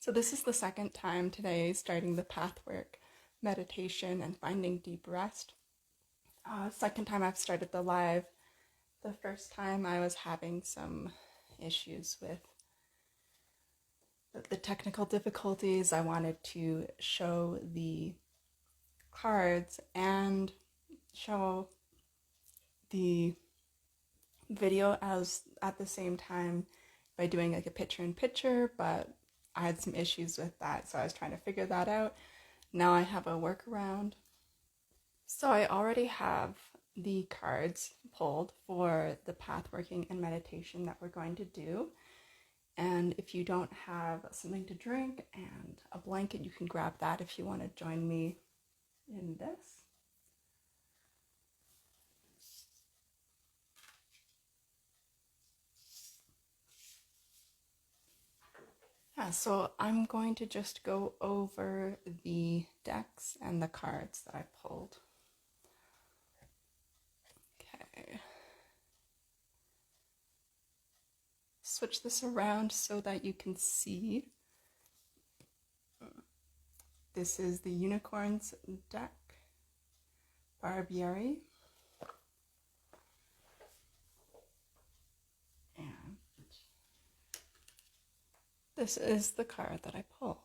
So this is the second time today starting the pathwork meditation and finding deep rest. Second time I've started the live. The first time I was having some issues with the technical difficulties. I wanted to show the cards and show the video as at the same time by doing like a picture-in-picture, but I had some issues with that, so I was trying to figure that out. Now I have a workaround. So I already have the cards pulled for the pathworking and meditation that we're going to do. And if you don't have something to drink and a blanket, you can grab that if you want to join me in this. Yeah, so I'm going to just go over the decks and the cards that I pulled. Okay. Switch this around so that you can see. This is the Unicorns deck, Barbieri. And this is the card that I pulled.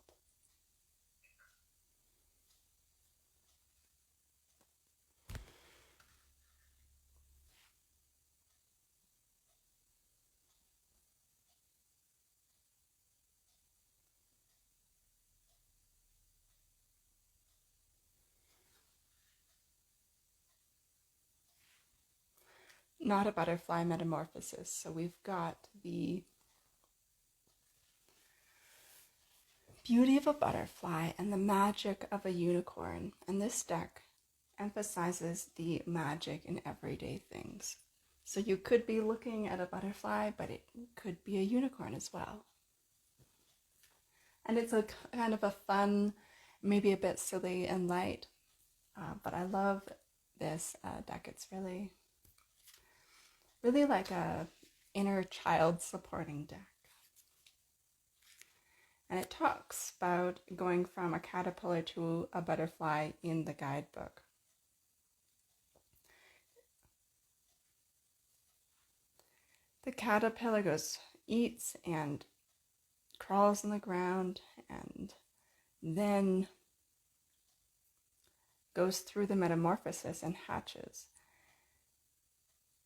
Not a butterfly metamorphosis. So we've got the beauty of a butterfly and the magic of a unicorn. And this deck emphasizes the magic in everyday things. So you could be looking at a butterfly, but it could be a unicorn as well. And it's a kind of a fun, maybe a bit silly and light, but I love this deck. It's really like a inner child supporting deck. And it talks about going from a caterpillar to a butterfly in the guidebook. The caterpillar eats and crawls on the ground and then goes through the metamorphosis and hatches.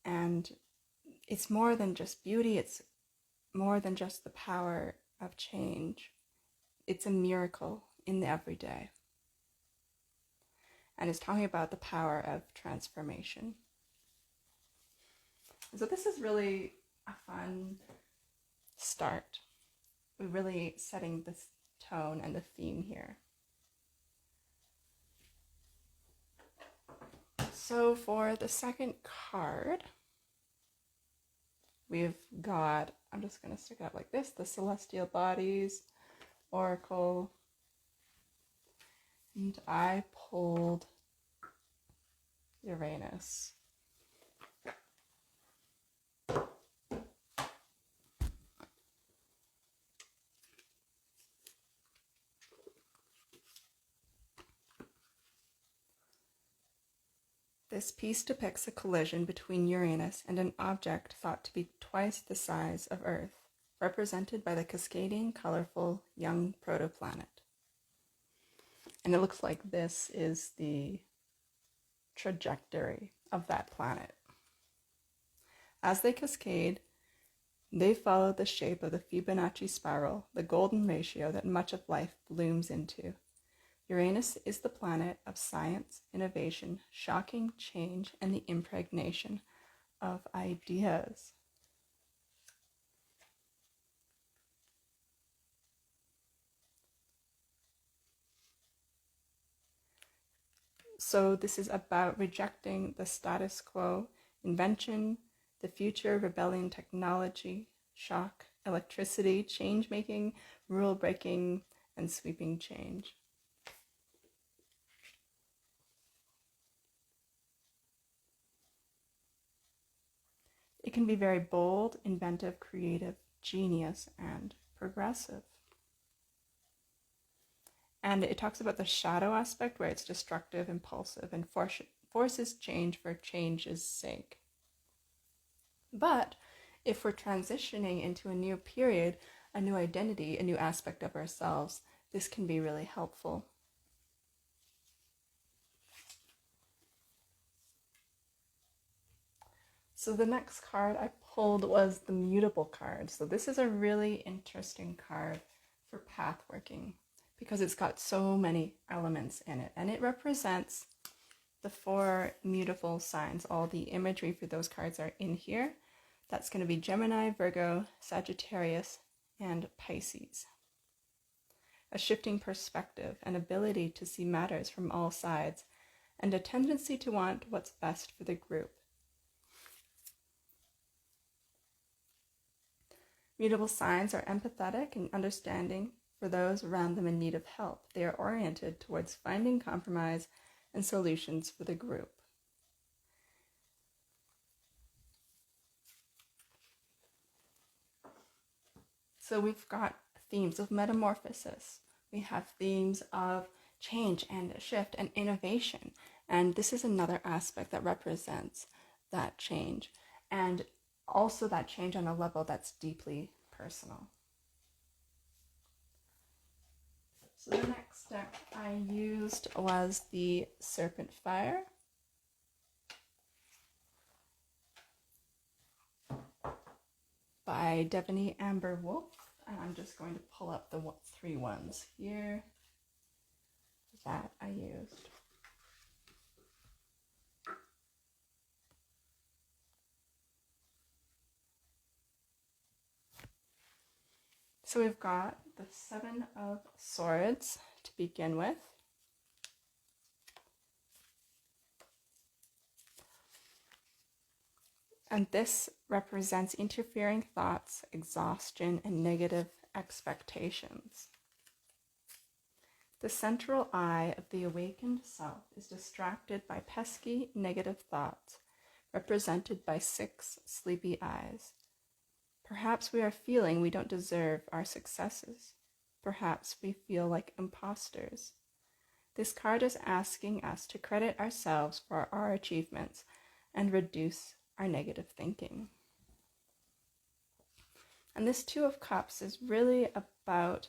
And it's more than just beauty, it's more than just the power of change. It's a miracle in the everyday. And it's talking about the power of transformation. So this is really a fun start. We're really setting this tone and the theme here. So for the second card, we've got, I'm just going to stick it out like this, the Celestial Bodies Oracle. And I pulled Uranus. This piece depicts a collision between Uranus and an object thought to be twice the size of Earth, represented by the cascading, colorful young protoplanet. And it looks like this is the trajectory of that planet. As they cascade, they follow the shape of the Fibonacci spiral, the golden ratio that much of life blooms into. Uranus is the planet of science, innovation, shocking change, and the impregnation of ideas. So this is about rejecting the status quo, invention, the future, rebellion, technology, shock, electricity, change-making, rule-breaking, and sweeping change. It can be very bold, inventive, creative, genius, and progressive. And it talks about the shadow aspect where it's destructive, impulsive, and forces change for change's sake. But if we're transitioning into a new period, a new identity, a new aspect of ourselves, this can be really helpful. So the next card I pulled was the mutable card. So this is a really interesting card for pathworking because it's got so many elements in it, and it represents the 4 mutable signs. All the imagery for those cards are in here. That's going to be Gemini, Virgo, Sagittarius, and Pisces. A shifting perspective, an ability to see matters from all sides, and a tendency to want what's best for the group. Mutable signs are empathetic and understanding for those around them in need of help. They are oriented towards finding compromise and solutions for the group. So we've got themes of metamorphosis. We have themes of change and shift and innovation. And this is another aspect that represents that change. And also that change on a level that's deeply personal. So the next deck I used was the Serpent Fire. By Devaney Amber Wolf. And I'm just going to pull up the 3 ones here that I used. So we've got the 7 of Swords to begin with. And this represents interfering thoughts, exhaustion, and negative expectations. The central eye of the awakened self is distracted by pesky, negative thoughts, represented by 6 sleepy eyes. Perhaps we are feeling we don't deserve our successes. Perhaps we feel like imposters. This card is asking us to credit ourselves for our achievements and reduce our negative thinking. And this 2 of Cups is really about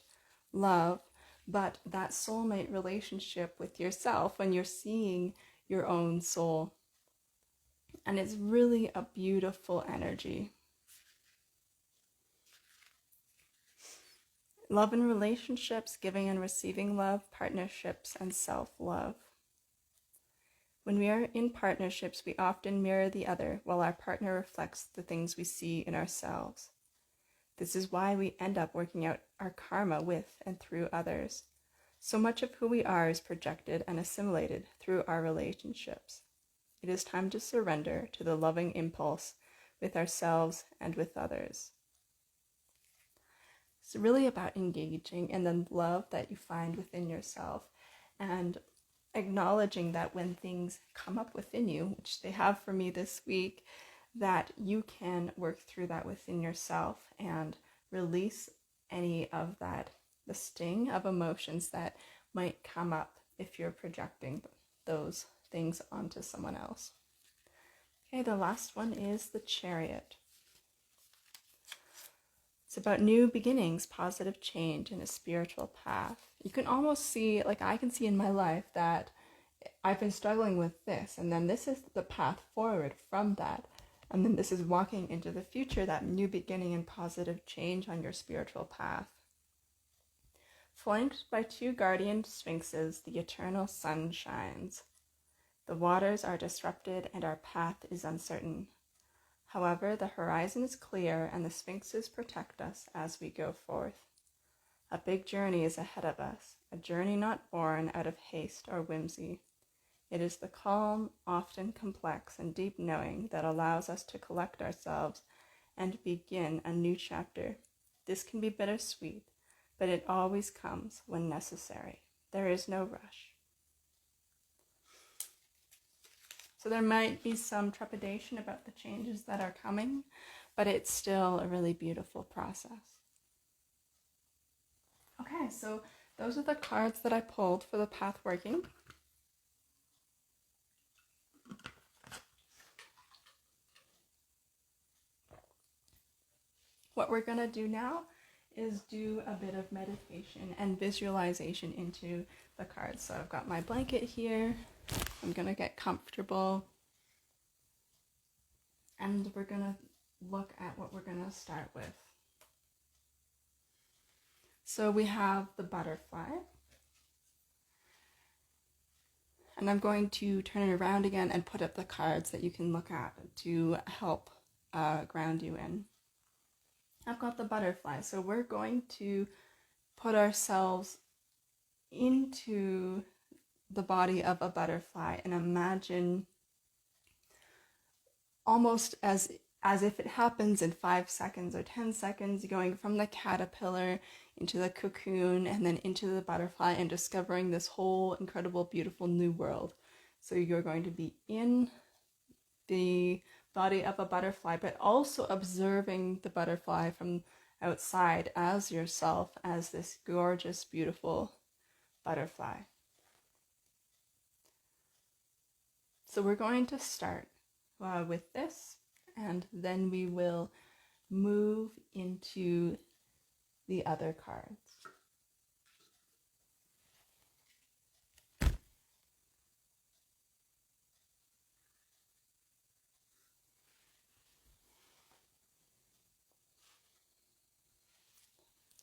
love, but that soulmate relationship with yourself when you're seeing your own soul. And it's really a beautiful energy. Love and relationships, giving and receiving love, partnerships, and self-love. When we are in partnerships, we often mirror the other, while our partner reflects the things we see in ourselves. This is why we end up working out our karma with and through others. So much of who we are is projected and assimilated through our relationships. It is time to surrender to the loving impulse with ourselves and with others. It's really about engaging in the love that you find within yourself and acknowledging that when things come up within you, which they have for me this week, that you can work through that within yourself and release any of that, the sting of emotions that might come up if you're projecting those things onto someone else. Okay, the last one is the Chariot. It's about new beginnings, positive change, and a spiritual path. You can almost see, like I can see in my life, that I've been struggling with this, and then this is the path forward from that. And then this is walking into the future, that new beginning and positive change on your spiritual path. Flanked by 2 guardian sphinxes, the eternal sun shines. The waters are disrupted and our path is uncertain. However, the horizon is clear and the sphinxes protect us as we go forth. A big journey is ahead of us, a journey not born out of haste or whimsy. It is the calm, often complex and deep knowing that allows us to collect ourselves and begin a new chapter. This can be bittersweet, but it always comes when necessary. There is no rush. So there might be some trepidation about the changes that are coming, but it's still a really beautiful process. Okay, so those are the cards that I pulled for the Pathworking. What we're going to do now is do a bit of meditation and visualization into the cards. So I've got my blanket here. I'm going to get comfortable. And we're going to look at what we're going to start with. So we have the butterfly. And I'm going to turn it around again and put up the cards that you can look at to help ground you in. I've got the butterfly. So we're going to put ourselves into the body of a butterfly and imagine almost as if it happens in 5 seconds or 10 seconds, going from the caterpillar into the cocoon and then into the butterfly and discovering this whole incredible, beautiful new world. So you're going to be in the body of a butterfly, but also observing the butterfly from outside as yourself, as this gorgeous, beautiful butterfly. So we're going to start with this, and then we will move into the other cards.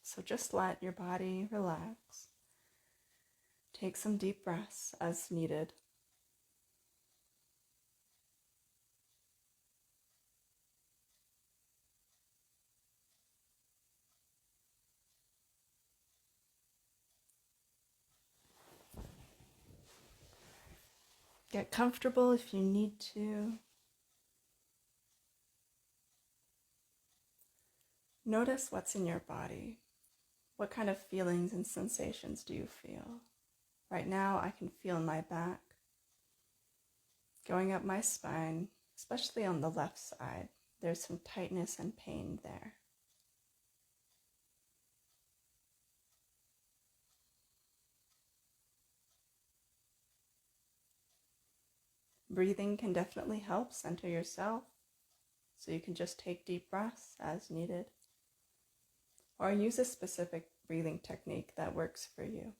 So just let your body relax. Take some deep breaths as needed. Get comfortable if you need to. Notice what's in your body. What kind of feelings and sensations do you feel? Right now, I can feel my back, going up my spine, especially on the left side. There's some tightness and pain there. Breathing can definitely help center yourself, so you can just take deep breaths as needed, or use a specific breathing technique that works for you.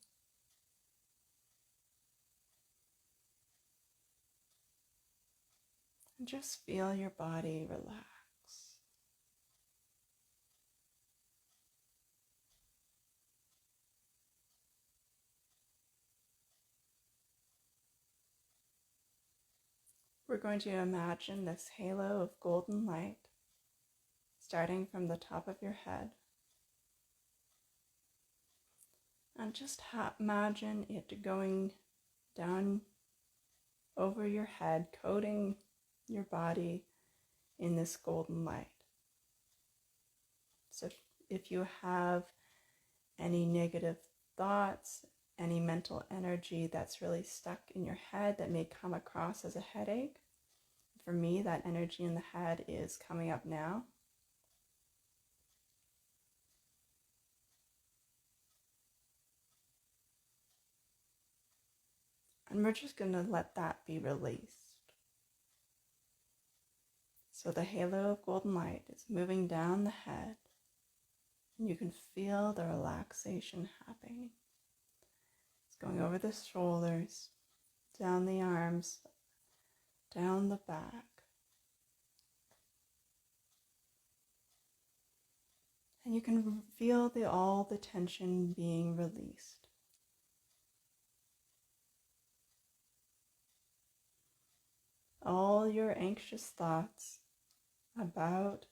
And just feel your body relax. We're going to imagine this halo of golden light starting from the top of your head. And just imagine it going down over your head, coating your body in this golden light. So if you have any negative thoughts, any mental energy that's really stuck in your head that may come across as a headache, for me, that energy in the head is coming up now. And we're just going to let that be released. So the halo of golden light is moving down the head, and you can feel the relaxation happening. It's going over the shoulders, down the arms, down the back. And you can feel all the tension being released. All your anxious thoughts about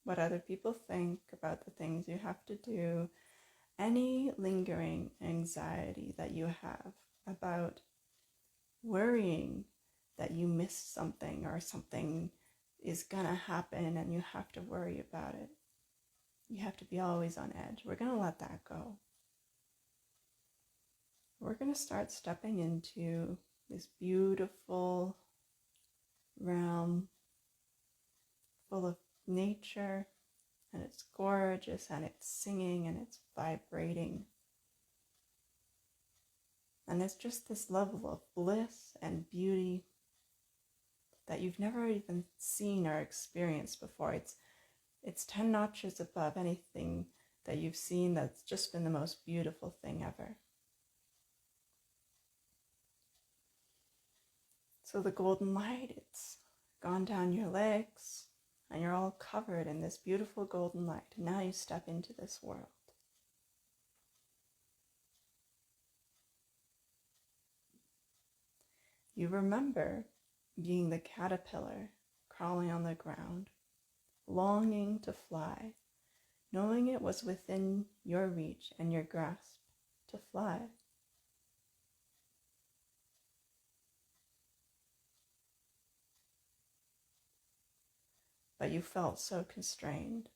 what other people think, about the things you have to do, any lingering anxiety that you have about worrying that you missed something or something is gonna happen and you have to worry about it. You have to be always on edge. We're gonna let that go. We're gonna start stepping into this beautiful realm full of nature, and it's gorgeous and it's singing and it's vibrating. And it's just this level of bliss and beauty that you've never even seen or experienced before. It's 10 notches above anything that you've seen that's just been the most beautiful thing ever. So the golden light, it's gone down your legs, and you're all covered in this beautiful golden light. And now you step into this world. You remember being the caterpillar crawling on the ground, longing to fly, knowing it was within your reach and your grasp to fly. But you felt so constrained.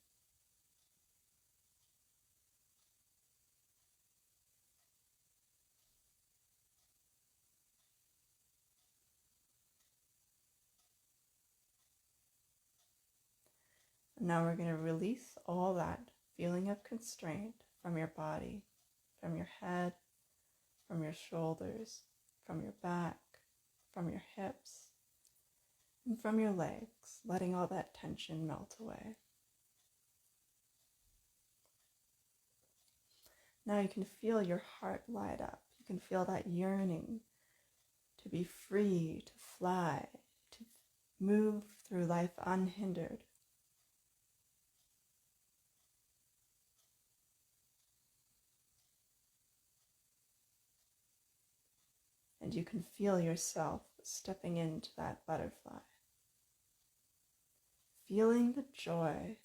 And now we're going to release all that feeling of constraint from your body, from your head, from your shoulders, from your back, from your hips, and from your legs, letting all that tension melt away. Now you can feel your heart light up. You can feel that yearning to be free, to fly, to move through life unhindered. And you can feel yourself stepping into that butterfly. Feeling the joy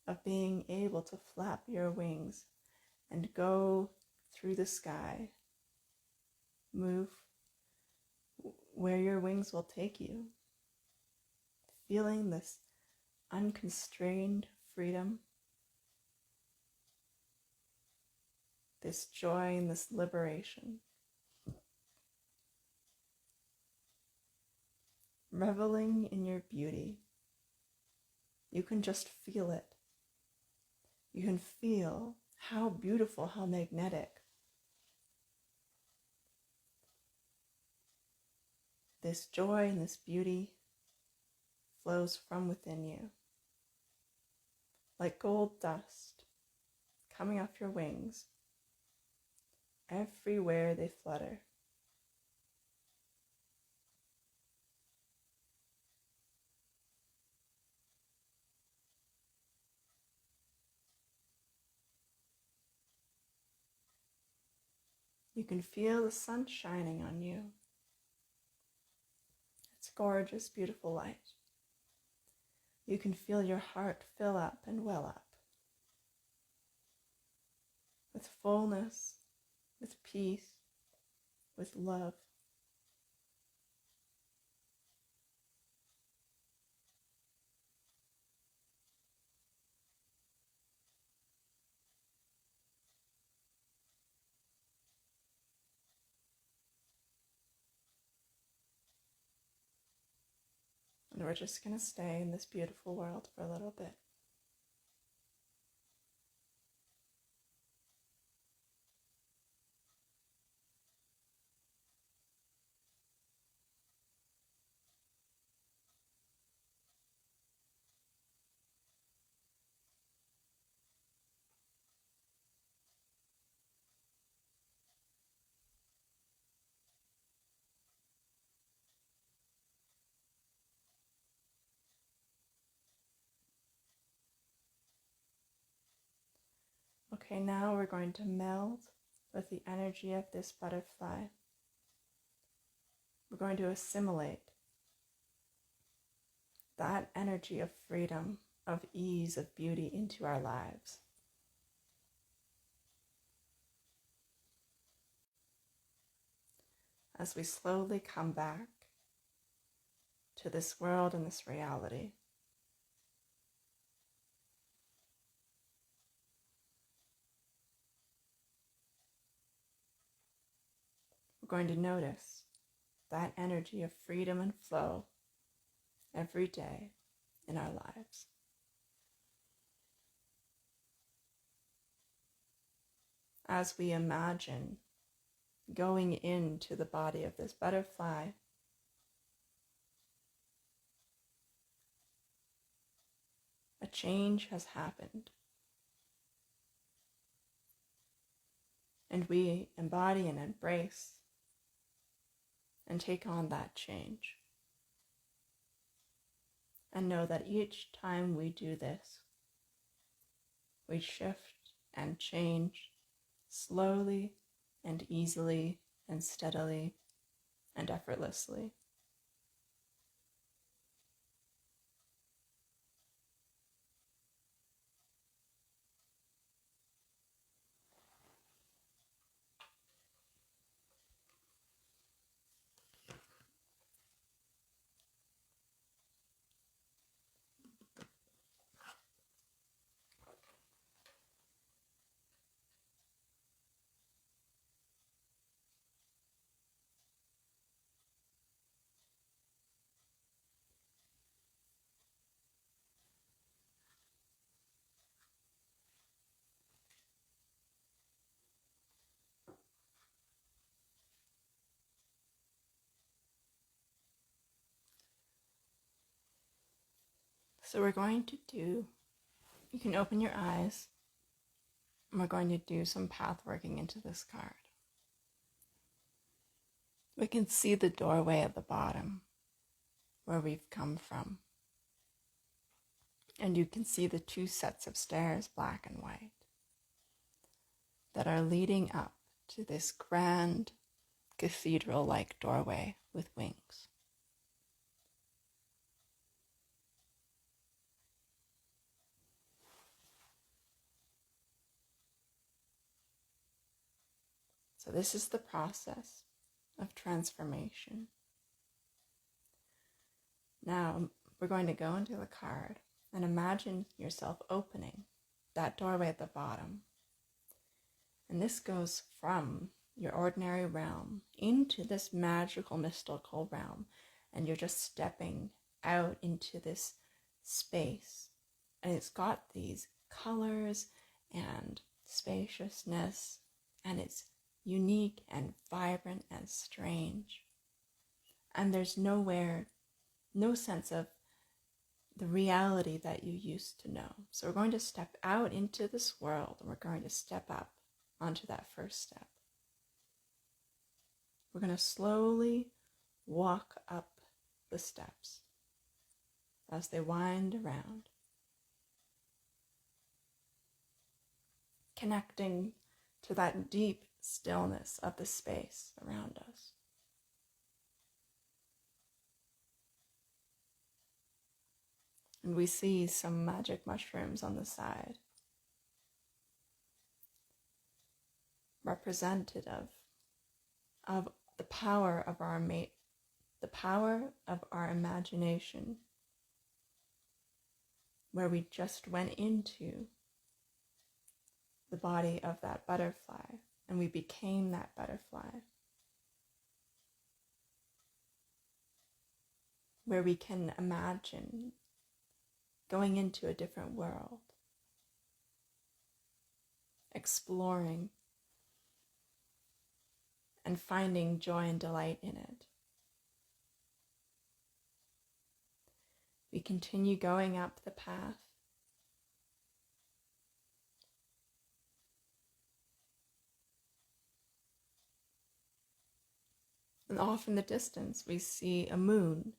of being able to flap your wings and go through the sky. Move where your wings will take you. Feeling this unconstrained freedom, this joy and this liberation. Reveling in your beauty. You can just feel it. You can feel how beautiful, how magnetic this joy and this beauty flows from within you. Like gold dust coming off your wings, everywhere they flutter. You can feel the sun shining on you. It's gorgeous, beautiful light. You can feel your heart fill up and well up with fullness, with peace, with love. And we're just going to stay in this beautiful world for a little bit. Okay, now we're going to meld with the energy of this butterfly. We're going to assimilate that energy of freedom, of ease, of beauty into our lives. As we slowly come back to this world and this reality. We're going to notice that energy of freedom and flow every day in our lives. As we imagine going into the body of this butterfly, a change has happened. And we embody and embrace and take on that change. And know that each time we do this, we shift and change slowly and easily and steadily and effortlessly. So we're going to do, you can open your eyes, and we're going to do some path working into this card. We can see the doorway at the bottom where we've come from. And you can see the two sets of stairs, black and white, that are leading up to this grand cathedral-like doorway with wings. So this is the process of transformation. Now we're going to go into the card and imagine yourself opening that doorway at the bottom. And this goes from your ordinary realm into this magical, mystical realm. And you're just stepping out into this space. And it's got these colors and spaciousness, and it's unique and vibrant and strange. And there's no sense of the reality that you used to know. So we're going to step out into this world, and we're going to step up onto that first step. We're going to slowly walk up the steps as they wind around, connecting to that deep stillness of the space around us. And we see some magic mushrooms on the side, representative of the power of our imagination, where we just went into the body of that butterfly and we became that butterfly, where we can imagine going into a different world, exploring and finding joy and delight in it. We continue going up the path. And off in the distance, we see a moon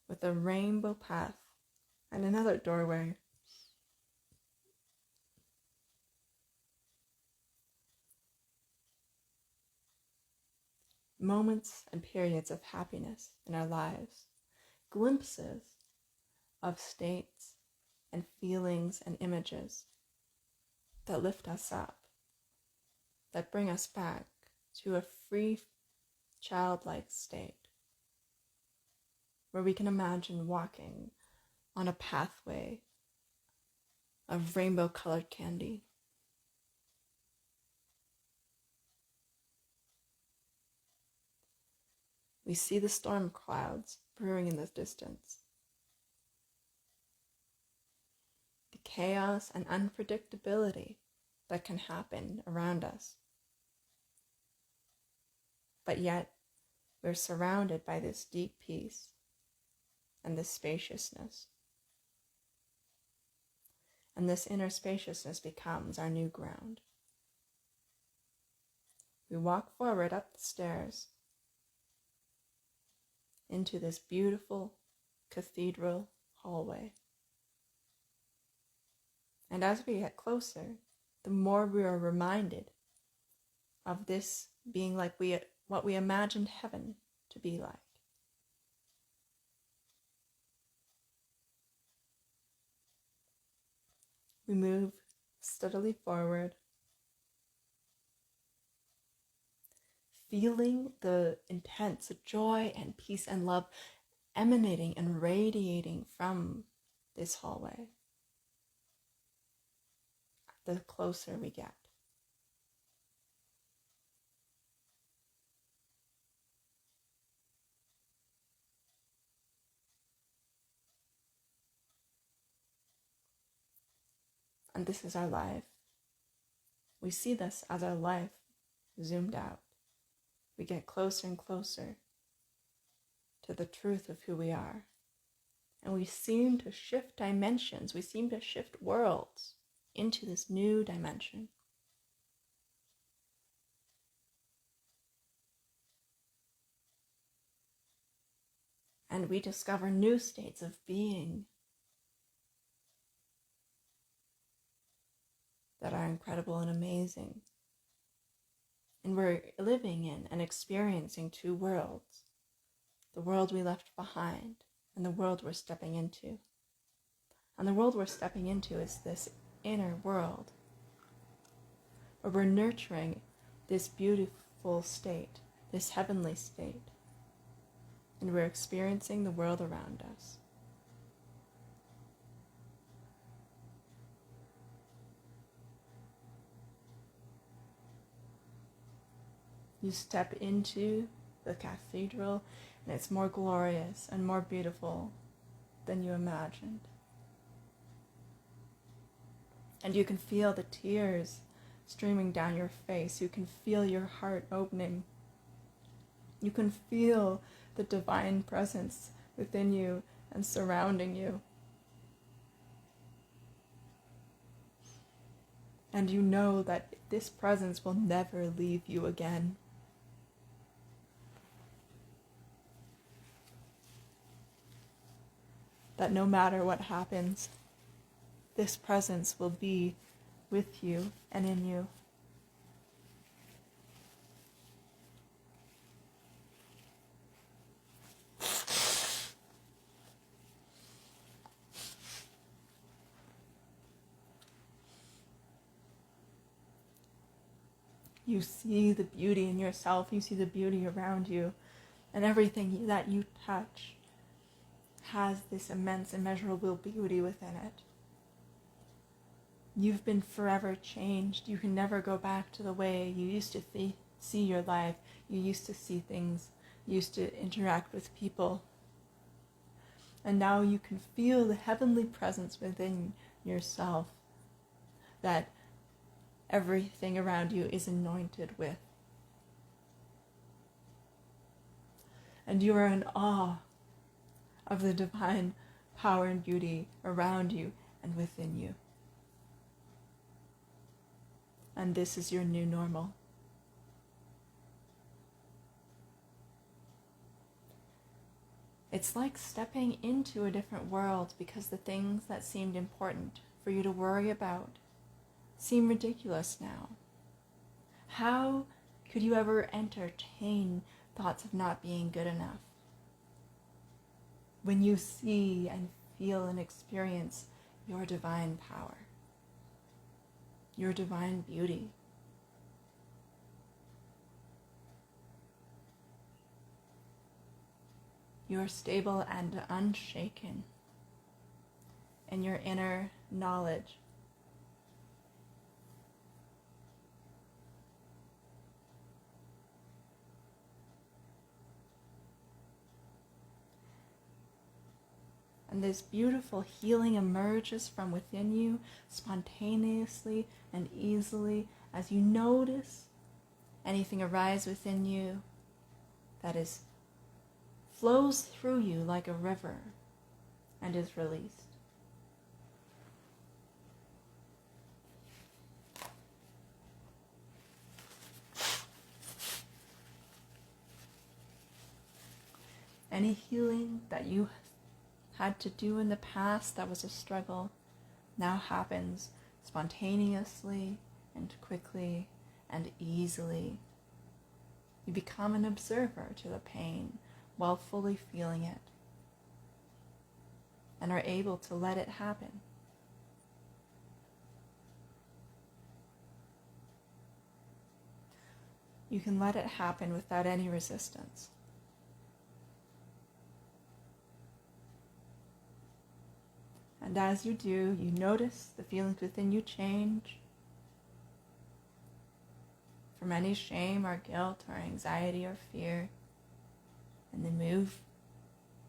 with a rainbow path and another doorway. Moments and periods of happiness in our lives, glimpses of states and feelings and images that lift us up, that bring us back to a free, childlike state, where we can imagine walking on a pathway of rainbow-colored candy. We see the storm clouds brewing in the distance. The chaos and unpredictability that can happen around us. but yet we're surrounded by this deep peace and this spaciousness. And this inner spaciousness becomes our new ground. We walk forward up the stairs into this beautiful cathedral hallway. And as we get closer, the more we are reminded of this being like what we imagined heaven to be like. We move steadily forward, feeling the intense joy and peace and love emanating and radiating from this hallway the closer we get. And this is our life. We see this as our life zoomed out. We get closer and closer to the truth of who we are. And we seem to shift dimensions. We seem to shift worlds into this new dimension. And we discover new states of being that are incredible and amazing. And we're living in and experiencing two worlds. The world we left behind and the world we're stepping into. And the world we're stepping into is this inner world where we're nurturing this beautiful state, this heavenly state. And we're experiencing the world around us. You step into the cathedral, and it's more glorious and more beautiful than you imagined. And you can feel the tears streaming down your face. You can feel your heart opening. You can feel the divine presence within you and surrounding you. And you know that this presence will never leave you again. That no matter what happens, this presence will be with you and in you. You see the beauty in yourself, you see the beauty around you, and everything that you touch has this immense, immeasurable beauty within it. You've been forever changed. You can never go back to the way you used to see your life. You used to see things. You used to interact with people. And now you can feel the heavenly presence within yourself that everything around you is anointed with. And you are in awe of the divine power and beauty around you and within you. And this is your new normal. It's like stepping into a different world because the things that seemed important for you to worry about seem ridiculous now. How could you ever entertain thoughts of not being good enough? When you see and feel and experience your divine power, your divine beauty, you are stable and unshaken in your inner knowledge. And this beautiful healing emerges from within you spontaneously and easily as you notice anything arise within you that flows through you like a river and is released. Any healing that you had to do in the past that was a struggle now happens spontaneously and quickly and easily. You become an observer to the pain while fully feeling it and are able to let it happen. You can let it happen without any resistance. And as you do, you notice the feelings within you change from any shame or guilt or anxiety or fear, and they move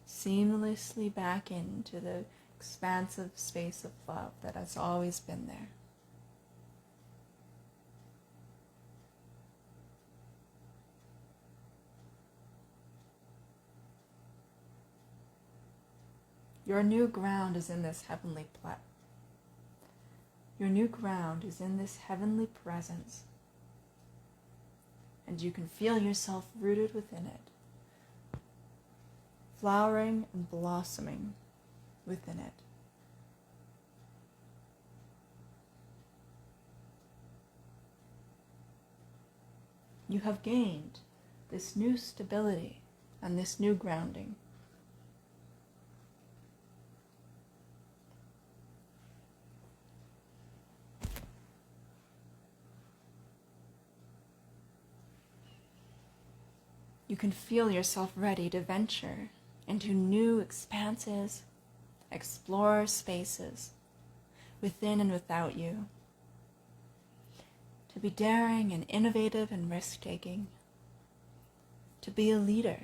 seamlessly back into the expansive space of love that has always been there. Your new ground is in this heavenly Your new ground is in this heavenly presence, and you can feel yourself rooted within it, flowering and blossoming within it. You have gained this new stability and this new grounding. You can feel yourself ready to venture into new expanses, explore spaces within and without you, to be daring and innovative and risk-taking, to be a leader,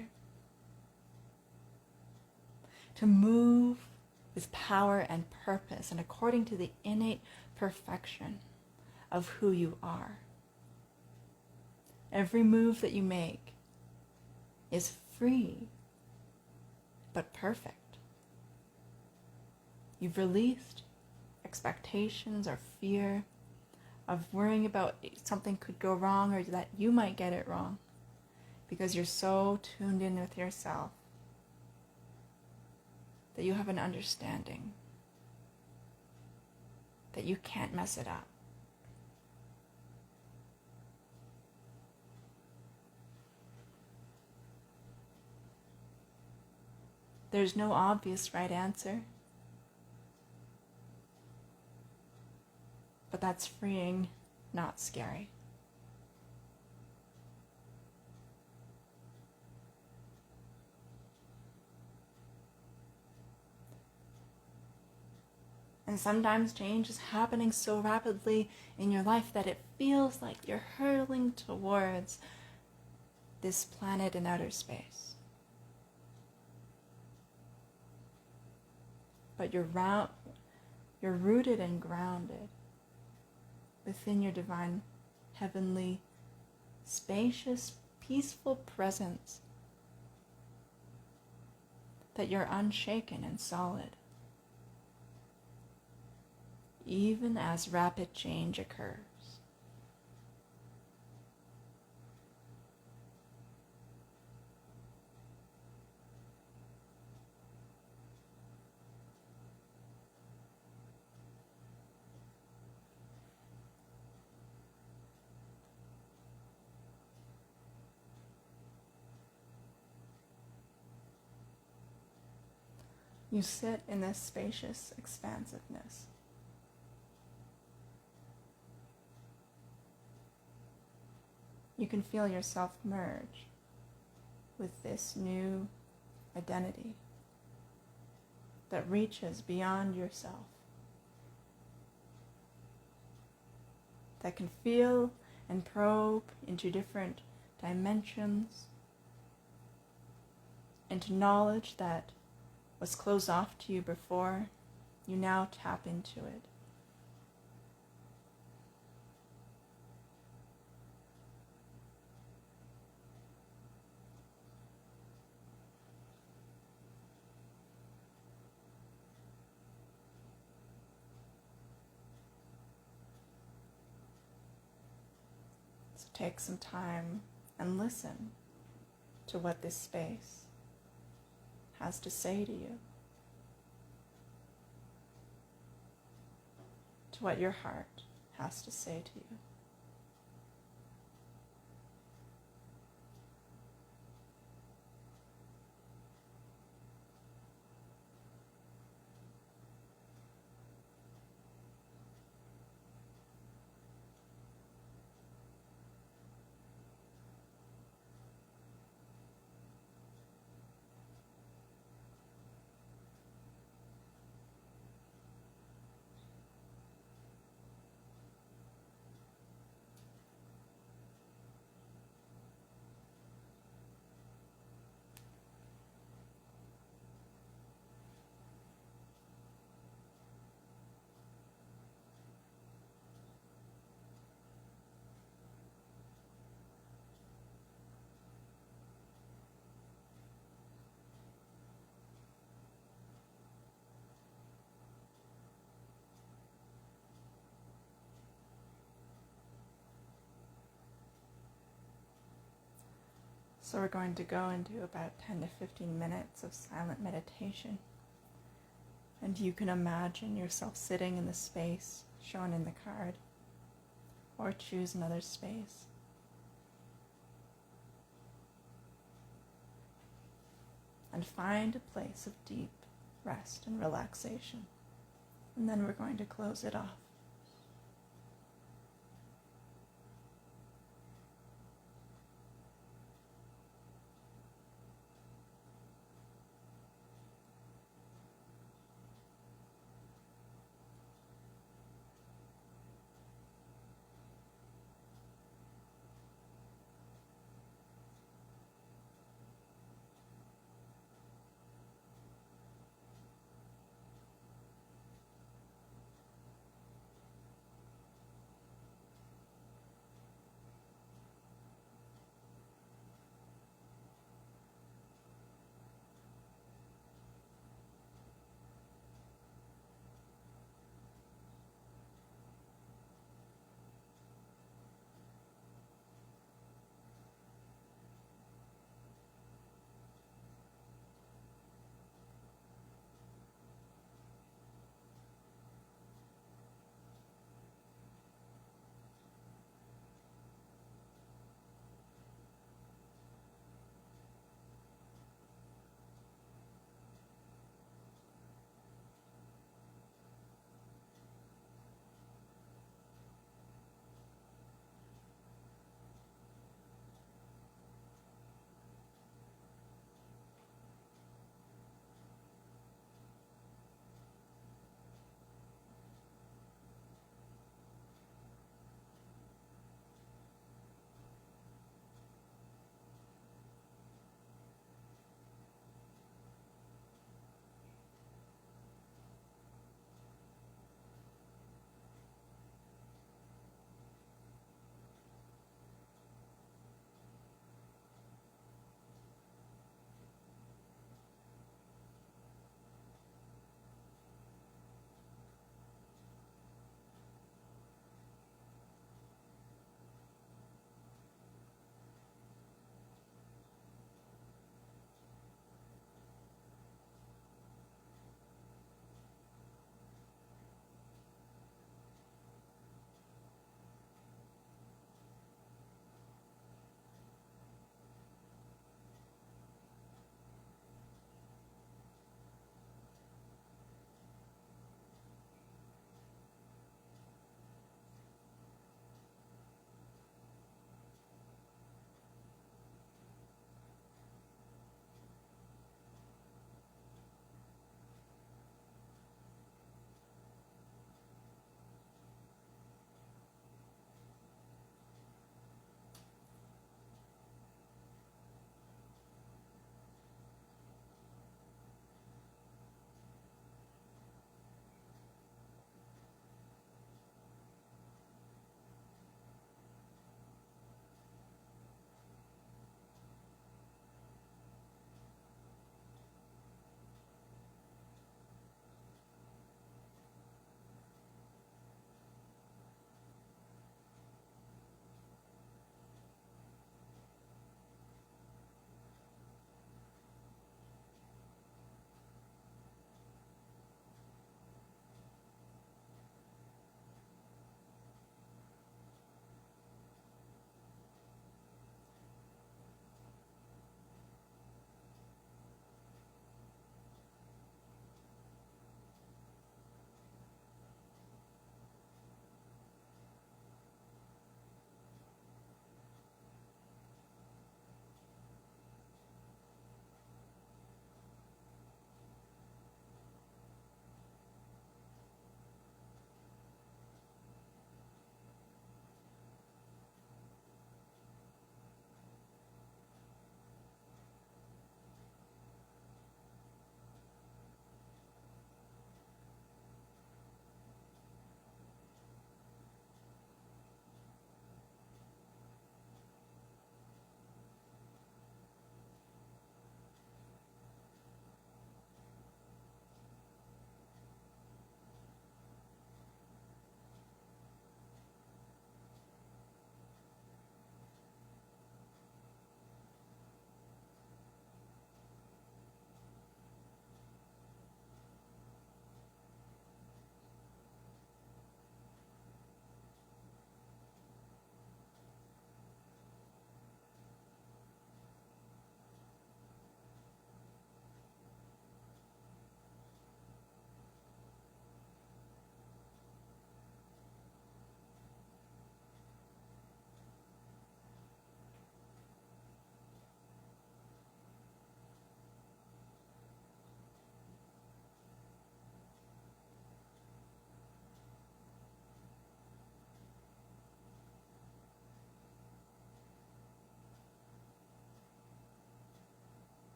to move with power and purpose and according to the innate perfection of who you are. Every move that you make is free, but perfect. You've released expectations or fear of worrying about something could go wrong or that you might get it wrong, because you're so tuned in with yourself that you have an understanding that you can't mess it up. There's no obvious right answer, but that's freeing, not scary. And sometimes change is happening so rapidly in your life that it feels like you're hurtling towards this planet in outer space. But you're rooted and grounded within your divine, heavenly, spacious, peaceful presence, that you're unshaken and solid, even as rapid change occurs. You sit in this spacious expansiveness. You can feel yourself merge with this new identity that reaches beyond yourself, that can feel and probe into different dimensions, into knowledge that was closed off to you before. You now tap into it. So take some time and listen to what this space has to say to you, to what your heart has to say to you. So we're going to go into about 10 to 15 minutes of silent meditation. And you can imagine yourself sitting in the space shown in the card, or choose another space. And find a place of deep rest and relaxation. And then we're going to close it off.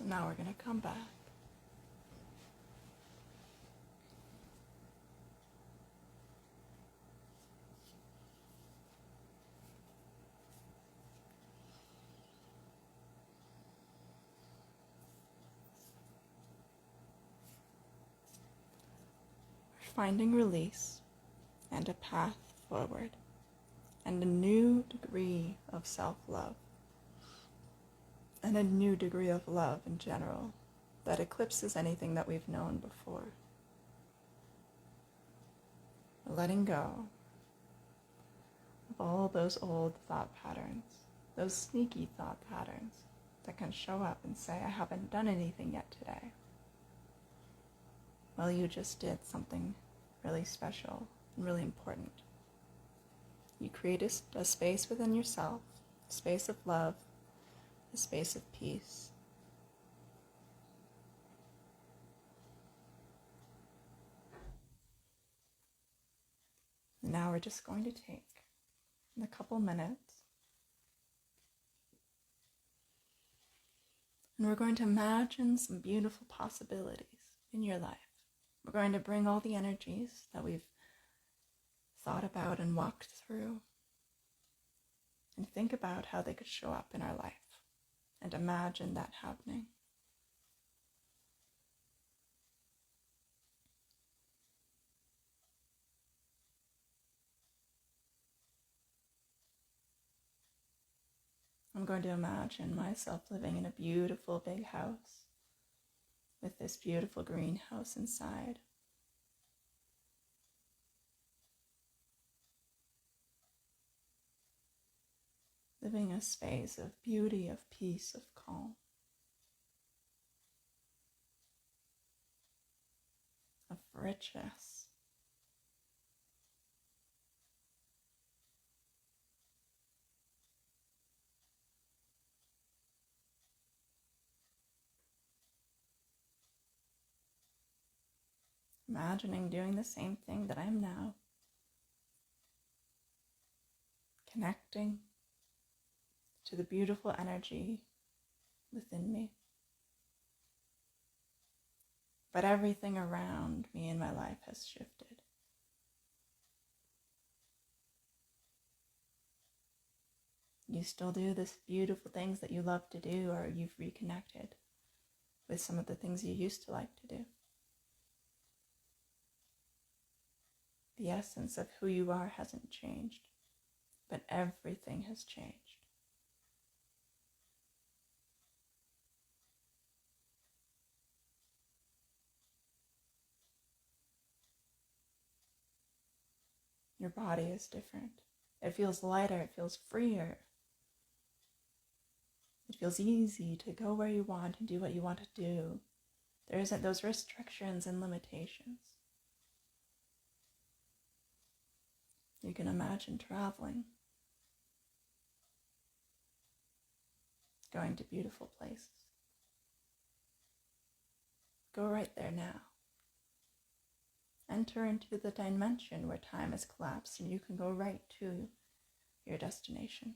So now we're going to come back. Finding release and a path forward and a new degree of self-love and a new degree of love in general that eclipses anything that we've known before. Letting go of all those old thought patterns, those sneaky thought patterns that can show up and say, I haven't done anything yet today. Well, you just did something really special and really important. You created a space within yourself, a space of love, a space of peace. Now we're just going to take a couple minutes and we're going to imagine some beautiful possibilities in your life. We're going to bring all the energies that we've thought about and walked through and think about how they could show up in our life and imagine that happening. I'm going to imagine myself living in a beautiful big house with this beautiful greenhouse inside. Living a space of beauty, of peace, of calm, of richness. Imagining doing the same thing that I am now. Connecting to the beautiful energy within me. But everything around me in my life has shifted. You still do this beautiful things that you love to do, or you've reconnected with some of the things you used to like to do. The essence of who you are hasn't changed, but everything has changed. Your body is different. It feels lighter, it feels freer. It feels easy to go where you want and do what you want to do. There isn't those restrictions and limitations. You can imagine traveling, going to beautiful places. Go right there now. Enter into the dimension where time has collapsed and you can go right to your destination.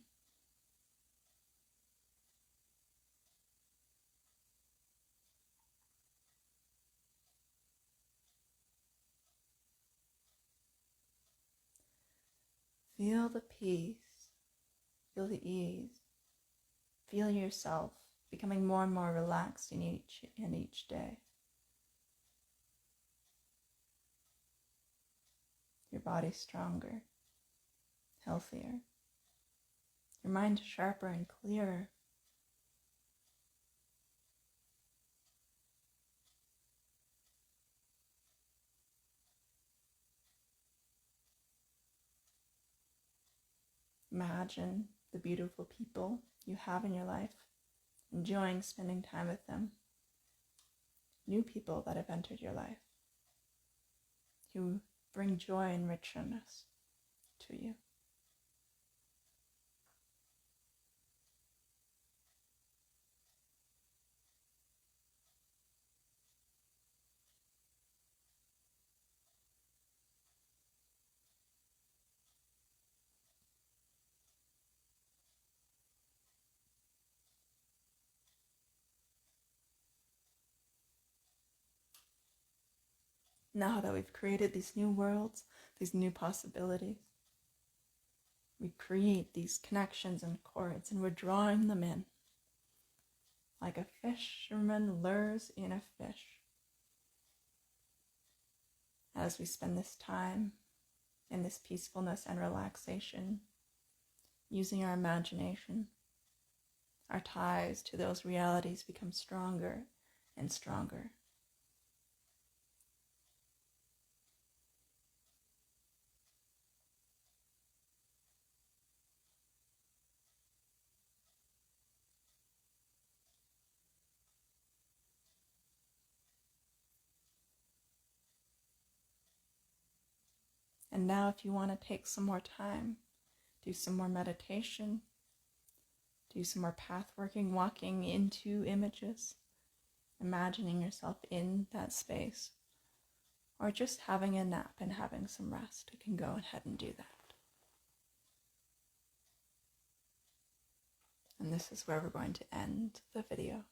Feel the peace, feel the ease, feel yourself becoming more and more relaxed in each day. Your body stronger, healthier, your mind sharper and clearer. Imagine the beautiful people you have in your life, enjoying spending time with them. New people that have entered your life, who bring joy and richness to you. Now that we've created these new worlds, these new possibilities, we create these connections and cords, and we're drawing them in like a fisherman lures in a fish. As we spend this time in this peacefulness and relaxation, using our imagination, our ties to those realities become stronger and stronger. And now if you want to take some more time, do some more meditation, do some more pathworking, walking into images, imagining yourself in that space, or just having a nap and having some rest, you can go ahead and do that. And this is where we're going to end the video.